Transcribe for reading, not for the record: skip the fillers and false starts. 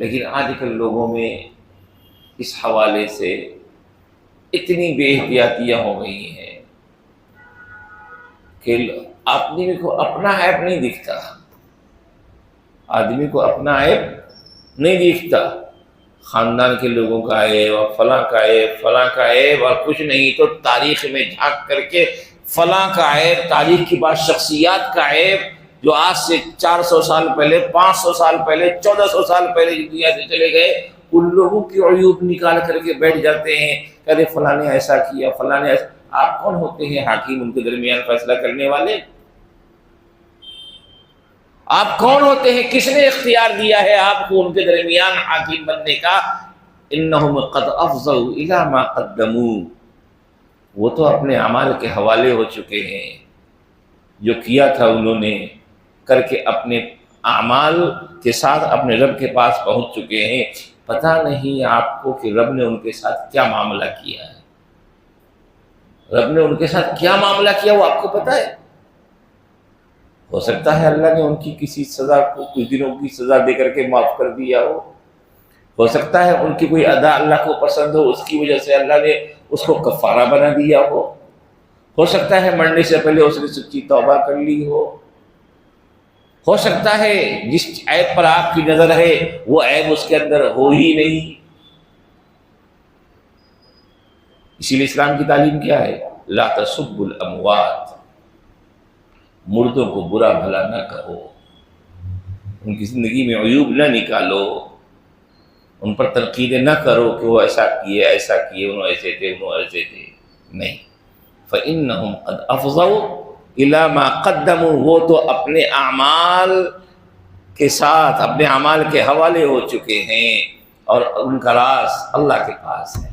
لیکن آج کل لوگوں میں اس حوالے سے اتنی بے احتیاطیاں ہو گئی ہیں کہ آدمی کو اپنا عیب نہیں دکھتا، آدمی کو اپنا عیب نہیں دکھتا، خاندان کے لوگوں کا عیب اور فلاں کا عیب، فلاں کا عیب، اور کچھ نہیں تو تاریخ میں جھانک کر کے فلاں کا عیب، تاریخ کی بعض شخصیات کا عیب جو آج سے 400 سال پہلے، 500 سال پہلے، 1400 سال پہلے دنیا سے چلے گئے، ان لوگوں کی عیوب نکال کر کے بیٹھ جاتے ہیں، کہتے فلاں نے ایسا کیا، فلاں نے ایسا۔ آپ کون ہوتے ہیں حاکم، ان کے درمیان فیصلہ کرنے والے؟ آپ کون ہوتے ہیں؟ کس نے اختیار دیا ہے آپ کو ان کے درمیان حاکم بننے کا؟ انہم قد افضوا الی ما قدموا، وہ تو اپنے اعمال کے حوالے ہو چکے ہیں، جو کیا تھا انہوں نے کر کے اپنے اعمال کے ساتھ اپنے رب کے پاس پہنچ چکے ہیں۔ پتہ نہیں آپ کو کہ رب نے ان کے ساتھ کیا معاملہ کیا ہے، رب نے ان کے ساتھ کیا معاملہ کیا وہ آپ کو پتہ ہے؟ ہو سکتا ہے اللہ نے ان کی کسی سزا کو کچھ دنوں کی سزا دے کر کے معاف کر دیا ہو سکتا ہے ان کی کوئی ادا اللہ کو پسند ہو، اس کی وجہ سے اللہ نے اس کو کفارہ بنا دیا ہو سکتا ہے مرنے سے پہلے اس نے سچی توبہ کر لی ہو سکتا ہے جس عیب پر آپ کی نظر ہے وہ عیب اس کے اندر ہو ہی نہیں۔ اسی لیے اسلام کی تعلیم کیا ہے؟ لا تسبوا الاموات، مردوں کو برا بھلا نہ کہو، ان کی زندگی میں عیوب نہ نکالو، ان پر تنقیدیں نہ کرو کہ وہ ایسا کیے، انہوں ایسے تھے، انہوں ایسے تھے، نہیں۔ فإنہم قد افضوا الی ما قدموا، وہ تو اپنے اعمال کے ساتھ اپنے اعمال کے حوالے ہو چکے ہیں، اور ان کا راز اللہ کے پاس ہے۔